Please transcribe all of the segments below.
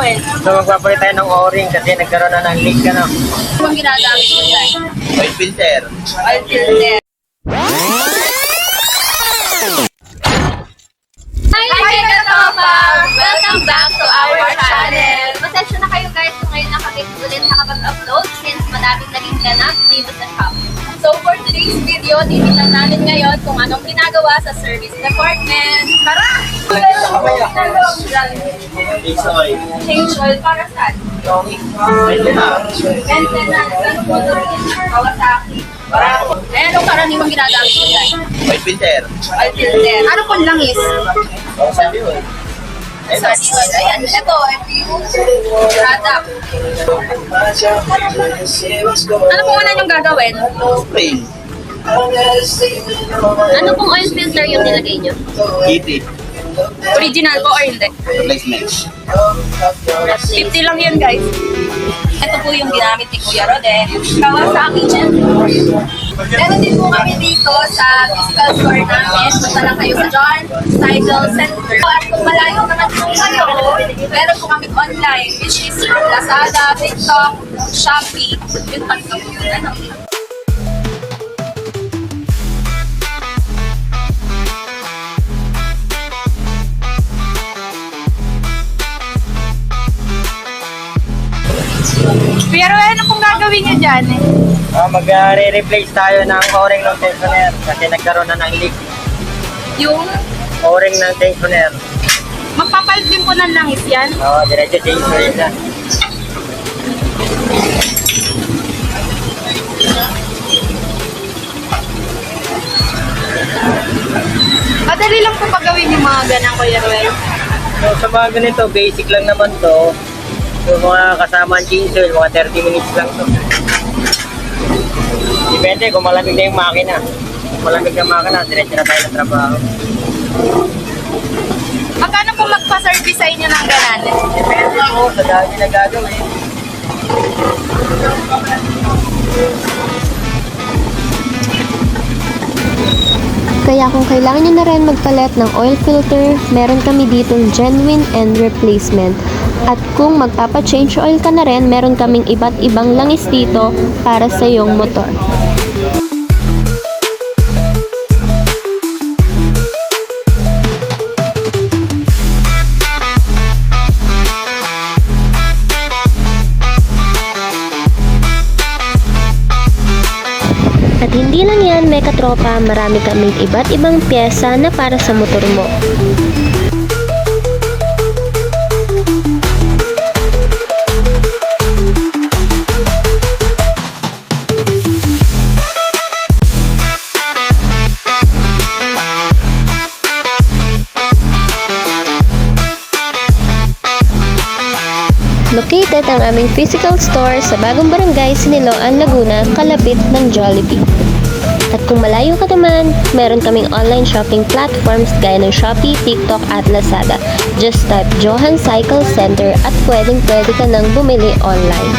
gagawin? So magpapalit tayo ng o-ring kasi nagkaroon na ng leak ano. Anong ginagamit mo dyan? Oil filter. Oil filter. Hi mga tropa! Welcome back to our channel! Pasensya na kayo guys kung ngayon na kami ulit nakapag-upload since madaming naging ganap dito sa shop. So for today's video, titignan namin ngayon kung anong ginagawa sa service department. Tara! Mix oil. Change oil para saan? Maintenance. Maintenance. Ano po ito? Kawasaki. Eh, anong karaniwang ginagamit mo dyan? Oil filter. Oil filter. Ano po langis? Sabi mo. Sunny oil. Ayan, ito yung product. Ano po una yung gagawin? Spray. Ano pong oil filter yung nilagay nyo? Kitty. Original po or hindi? Replacement. 50 lang yun guys. Ito po yung ginamit ni Kuya Rodel. Kawasaki dyan. Meron din po kami dito sa physical store namin. Punta lang kayo sa John Cycle Center. At kung malayo naman po kayo, meron po kami online which is Lazada, TikTok, Shopee. Yung tatlo po yun. Ano? Pero ano pong gagawin nyo dyan? Mag-re-replace tayo ng o-ring ng tensioner kasi nagkaroon na ng leak. Yung O-ring ng tensioner. magpapalit din po ng langis yan. Oo, diretso change oil na. Madali lang po pagawin yung mga ganang Kuya Ruel. So sa mga ganito, basic lang naman to. So mga kasama ang change oil, mga 30 minutes lang to. Depende kung malamig na yung makina. Kung malamig na makina, diretso na tayo ng trabaho. Magkano po magpa-service sa inyo ng ganan? Depende po sa dami na gagawin. Kaya kung kailangan nyo na rin magpalit ng oil filter, meron kami ditong genuine and replacement. At kung magpapa-change oil ka na rin, meron kaming iba't ibang langis dito para sa iyong motor. At hindi lang yan, Meka Tropa, marami kaming iba't ibang pyesa na para sa motor mo. Located ang aming physical store sa bagong barangay Siniloan, Laguna, kalapit ng Jollibee. At kung malayo ka naman, meron kaming online shopping platforms gaya ng Shopee, TikTok at Lazada. Just type Johan Cycle Center at pwede ka nang bumili online.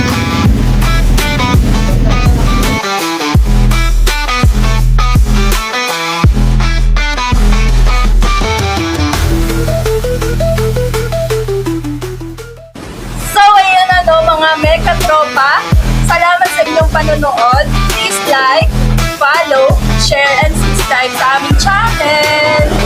Mga Meka Tropa, salamat sa inyong panonood. Please like, follow, share, and subscribe sa aming channel.